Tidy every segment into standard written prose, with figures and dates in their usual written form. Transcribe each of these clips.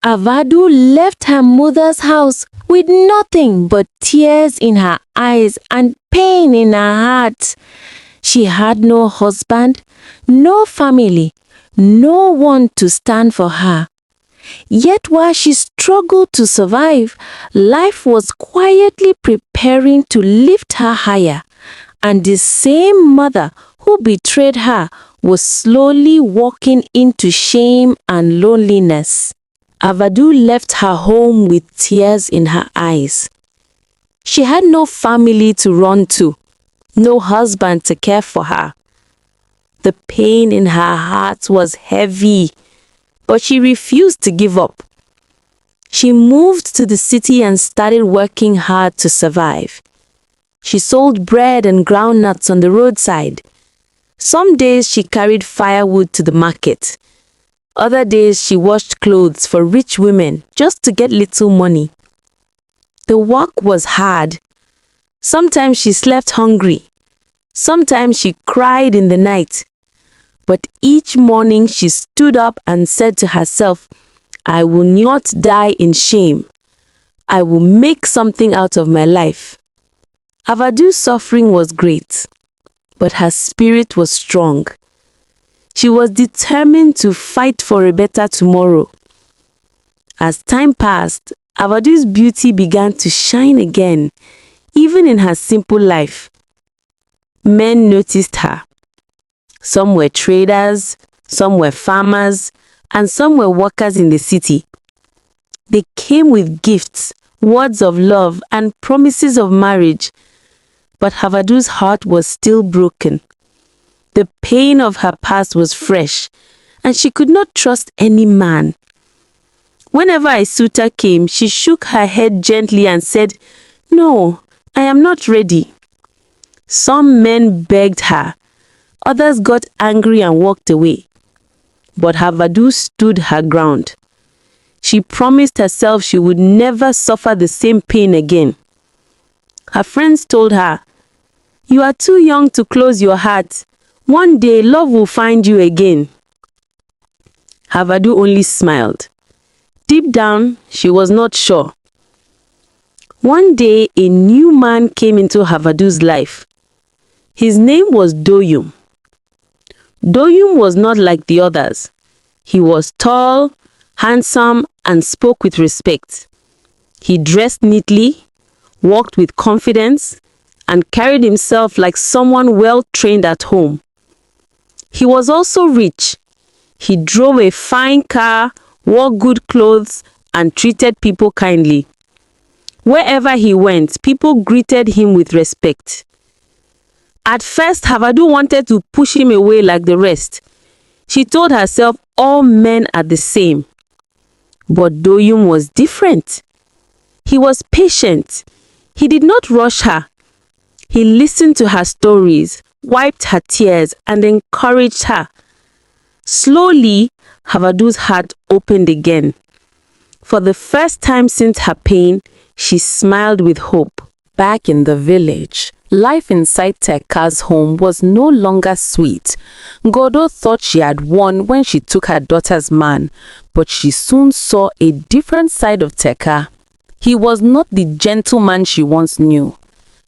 Avadu left her mother's house with nothing but tears in her eyes and pain in her heart. She had no husband, no family, no one to stand for her. Yet while she struggled to survive, life was quietly preparing to lift her higher, and the same mother who betrayed her was slowly walking into shame and loneliness. Avadu left her home with tears in her eyes. She had no family to run to, no husband to care for her. The pain in her heart was heavy, but she refused to give up. She moved to the city and started working hard to survive. She sold bread and groundnuts on the roadside. Some days she carried firewood to the market. Other days she washed clothes for rich women just to get little money. The work was hard. Sometimes she slept hungry. Sometimes she cried in the night. But each morning she stood up and said to herself, "I will not die in shame. I will make something out of my life." Avadu's suffering was great, but her spirit was strong. She was determined to fight for a better tomorrow. As time passed, Avadu's beauty began to shine again, even in her simple life. Men noticed her. Some were traders, some were farmers, and some were workers in the city. They came with gifts, words of love, and promises of marriage. But Avadu's heart was still broken. The pain of her past was fresh, and she could not trust any man. Whenever a suitor came, she shook her head gently and said, "No, I am not ready." Some men begged her. Others got angry and walked away. But Avadu stood her ground. She promised herself she would never suffer the same pain again. Her friends told her, "You are too young to close your heart. One day love will find you again." Avadu only smiled. Deep down, she was not sure. One day, a new man came into Avadu's life. His name was Doyum. Doyum was not like the others. He was tall, handsome, and spoke with respect. He dressed neatly, walked with confidence, and carried himself like someone well trained at home. He was also rich. He drove a fine car, wore good clothes, and treated people kindly. Wherever he went, people greeted him with respect. At first, Avadu wanted to push him away like the rest. She told herself all men are the same. But Doyum was different. He was patient. He did not rush her. He listened to her stories, wiped her tears, and encouraged her. Slowly, Avadu's heart opened again. For the first time since her pain, she smiled with hope. Back in the village, life inside Terkaa's home was no longer sweet. Godo thought she had won when she took her daughter's man, but she soon saw a different side of Terkaa. He was not the gentleman she once knew.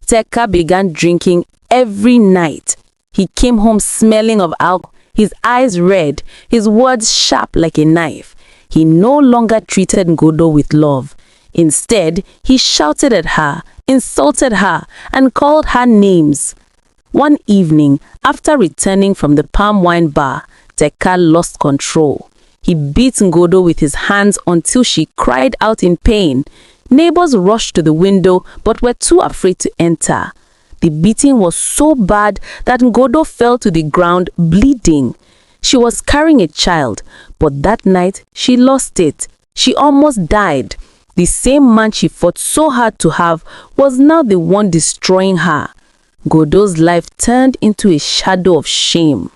Terkaa began drinking every night. He came home smelling of alcohol, his eyes red, his words sharp like a knife. He no longer treated Ngodoo with love. Instead, he shouted at her, insulted her, and called her names. One evening, after returning from the palm wine bar, Terkaa lost control. He beat Ngodoo with his hands until she cried out in pain. Neighbors rushed to the window but were too afraid to enter. The beating was so bad that Ngodoo fell to the ground bleeding. She was carrying a child, but that night she lost it. She almost died. The same man she fought so hard to have was now the one destroying her. Godoo's life turned into a shadow of shame.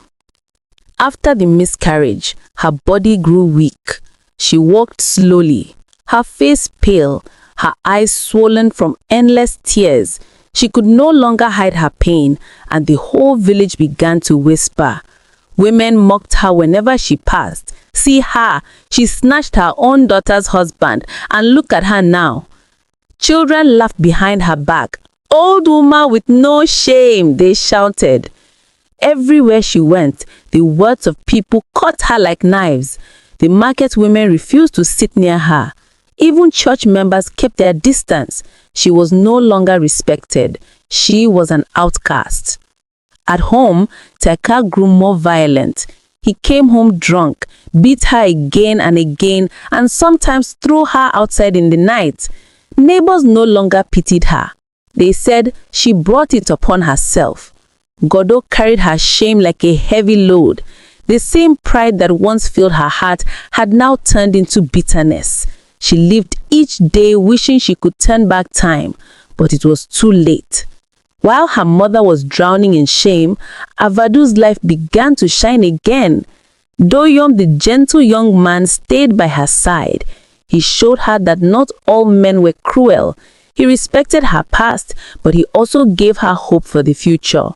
After the miscarriage, her body grew weak. She walked slowly, her face pale, her eyes swollen from endless tears. She could no longer hide her pain, and the whole village began to whisper. Women mocked her whenever she passed, See her, she snatched her own daughter's husband, and look at her now. Children laughed behind her back. Old woman with no shame, they shouted. Everywhere she went, the words of people cut her like knives. The market women refused to sit near her. Even church members kept their distance. She was no longer respected. She was an outcast. At home, Terkaa grew more violent. He came home drunk, beat her again and again, and sometimes threw her outside in the night. Neighbors no longer pitied her. They said she brought it upon herself. Godo carried her shame like a heavy load. The same pride that once filled her heart had now turned into bitterness. She lived each day wishing she could turn back time, but it was too late. While her mother was drowning in shame, Avadoo's life began to shine again. Doyom, the gentle young man, stayed by her side. He showed her that not all men were cruel. He respected her past, but he also gave her hope for the future.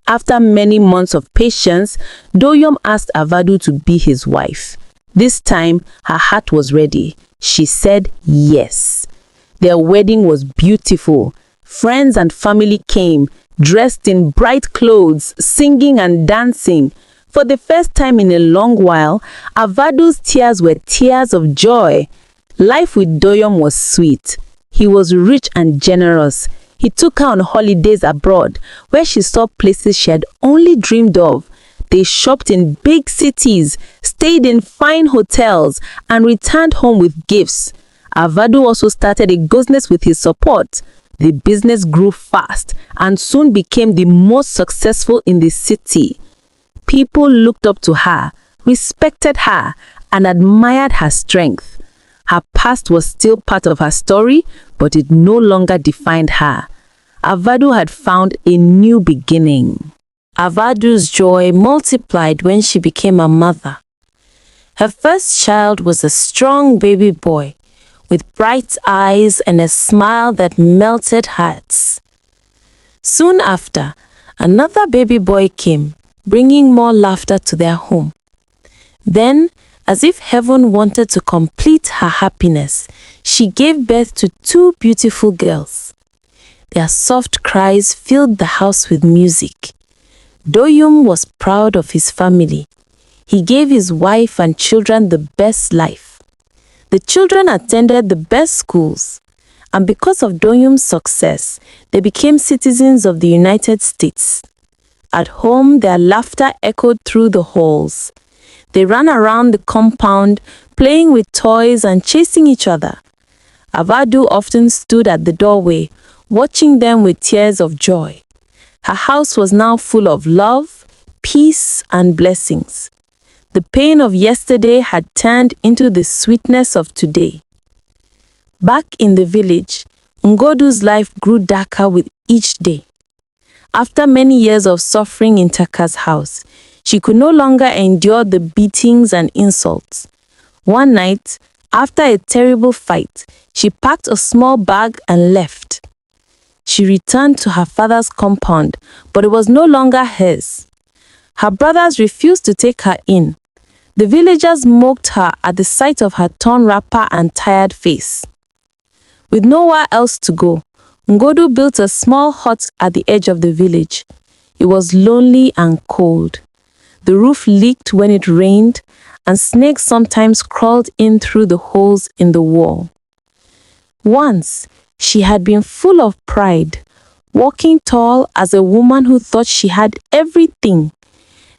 After many months of patience, Doyom asked Avadu to be his wife. This time, her heart was ready. She said yes. Their wedding was beautiful. Friends and family came, dressed in bright clothes, singing and dancing. For the first time in a long while, Avadoo's tears were tears of joy. Life with Doyom was sweet. He was rich and generous. He took her on holidays abroad, where she saw places she had only dreamed of. They shopped in big cities, stayed in fine hotels, and returned home with gifts. Avadu also started a business with his support. The business grew fast and soon became the most successful in the city. People looked up to her, respected her, and admired her strength. Her past was still part of her story, but it no longer defined her. Avadu had found a new beginning. Avadoo's joy multiplied when she became a mother. Her first child was a strong baby boy with bright eyes and a smile that melted hearts. Soon after, another baby boy came, bringing more laughter to their home. Then, as if heaven wanted to complete her happiness, she gave birth to 2 beautiful girls. Their soft cries filled the house with music. Doyum was proud of his family. He gave his wife and children the best life. The children attended the best schools, and because of Doyum's success, they became citizens of the United States. At home, their laughter echoed through the halls. They ran around the compound, playing with toys and chasing each other. Avadu often stood at the doorway, watching them with tears of joy. Her house was now full of love, peace, and blessings. The pain of yesterday had turned into the sweetness of today. Back in the village, Ngodoo's life grew darker with each day. After many years of suffering in Terkaa's house, she could no longer endure the beatings and insults. One night, after a terrible fight, she packed a small bag and left. She returned to her father's compound, but it was no longer hers. Her brothers refused to take her in. The villagers mocked her at the sight of her torn wrapper and tired face. With nowhere else to go, Ngodoo built a small hut at the edge of the village. It was lonely and cold. The roof leaked when it rained, and snakes sometimes crawled in through the holes in the wall. Once, she had been full of pride, walking tall as a woman who thought she had everything.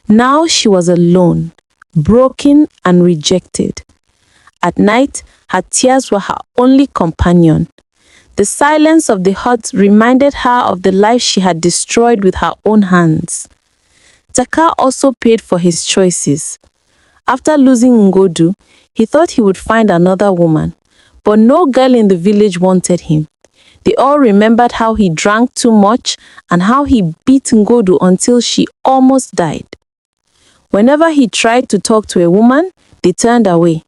Now she was alone, broken and rejected. At night, her tears were her only companion. The silence of the hut reminded her of the life she had destroyed with her own hands. Terkaa also paid for his choices. After losing Ngodoo, he thought he would find another woman, but no girl in the village wanted him. They all remembered how he drank too much and how he beat Ngodoo until she almost died. Whenever he tried to talk to a woman, they turned away.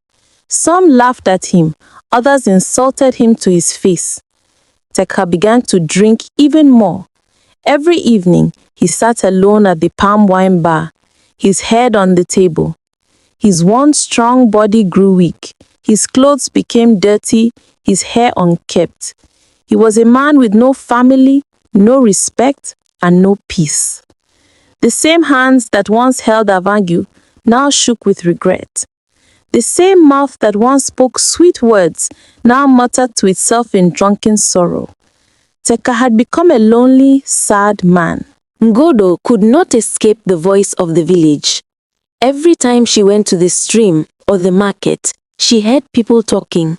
Some laughed at him, others insulted him to his face. Terkaa began to drink even more. Every evening, he sat alone at the palm wine bar, his head on the table. His once strong body grew weak. His clothes became dirty, his hair unkempt. He was a man with no family, no respect, and no peace. The same hands that once held Avadu now shook with regret. The same mouth that once spoke sweet words now muttered to itself in drunken sorrow. Terkaa had become a lonely, sad man. Godo could not escape the voice of the village. Every time she went to the stream or the market, she heard people talking.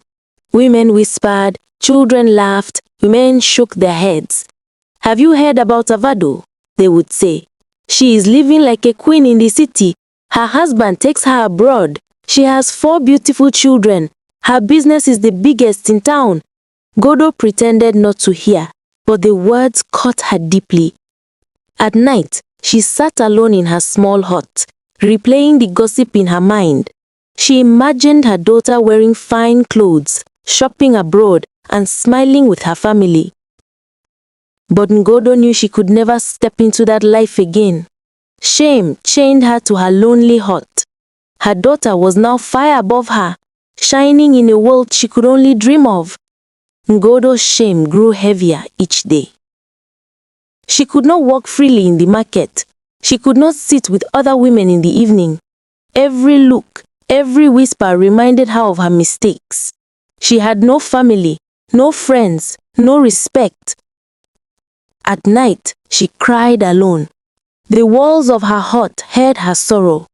Women whispered, children laughed, men shook their heads. "Have you heard about Avadu?" they would say. "She is living like a queen in the city. Her husband takes her abroad. She has 4 beautiful children. Her business is the biggest in town." Godo pretended not to hear, but the words cut her deeply. At night, she sat alone in her small hut, replaying the gossip in her mind. She imagined her daughter wearing fine clothes, shopping abroad, and smiling with her family. But Ngodoo knew she could never step into that life again. Shame chained her to her lonely hut. Her daughter was now far above her, shining in a world she could only dream of. Ngodoo's shame grew heavier each day. She could not walk freely in the market. She could not sit with other women in the evening. Every look, every whisper reminded her of her mistakes. She had no family, no friends, no respect. At night, she cried alone. The walls of her hut heard her sorrow.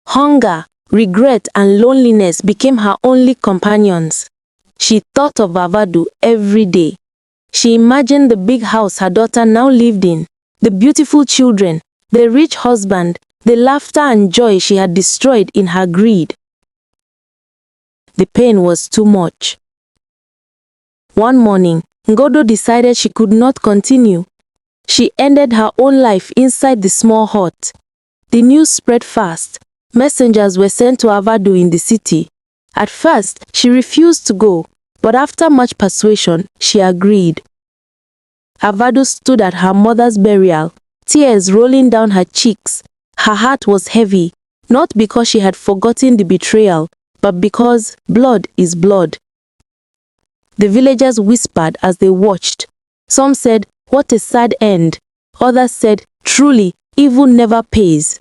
Hunger, regret, and loneliness became her only companions. She thought of Avadu every day. She imagined the big house her daughter now lived in, the beautiful children, the rich husband, the laughter and joy she had destroyed in her greed. The pain was too much. One morning, Ngodoo decided she could not continue. She ended her own life inside the small hut. The news spread fast. Messengers were sent to Avadu in the city. At first, she refused to go, but after much persuasion, she agreed. Avadu stood at her mother's burial, tears rolling down her cheeks. Her heart was heavy, not because she had forgotten the betrayal, but because blood is blood. The villagers whispered as they watched. Some said, "What a sad end." Others said, "Truly, evil never pays."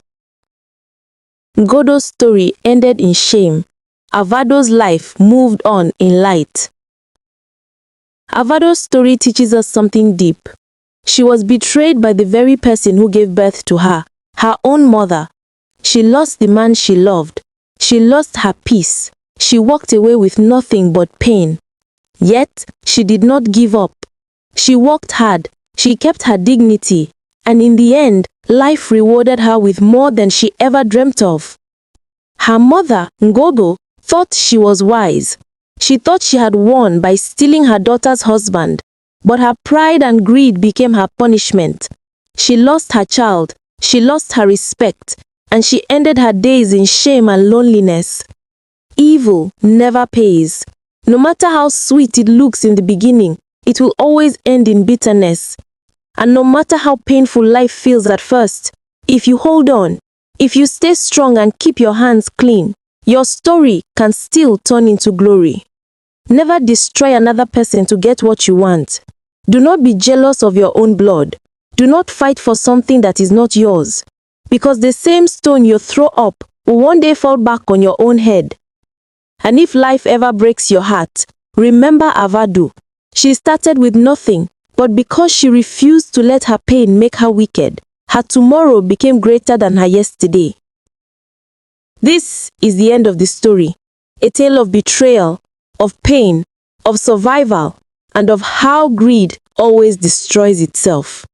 Godoo's story ended in shame. Avadu's life moved on in light. Avadu's story teaches us something deep. She was betrayed by the very person who gave birth to her, her own mother. She lost the man she loved. She lost her peace. She walked away with nothing but pain. Yet, she did not give up. She worked hard. She kept her dignity. And in the end, life rewarded her with more than she ever dreamt of. Her mother, Ngodoo, thought she was wise. She thought she had won by stealing her daughter's husband. But her pride and greed became her punishment. She lost her child. She lost her respect. And she ended her days in shame and loneliness. Evil never pays. No matter how sweet it looks in the beginning, it will always end in bitterness. And no matter how painful life feels at first, if you hold on, if you stay strong and keep your hands clean, your story can still turn into glory. Never destroy another person to get what you want. Do not be jealous of your own blood. Do not fight for something that is not yours. Because the same stone you throw up will one day fall back on your own head. And if life ever breaks your heart, remember Avadu. She started with nothing, but because she refused to let her pain make her wicked, her tomorrow became greater than her yesterday. This is the end of the story, a tale of betrayal, of pain, of survival, and of how greed always destroys itself.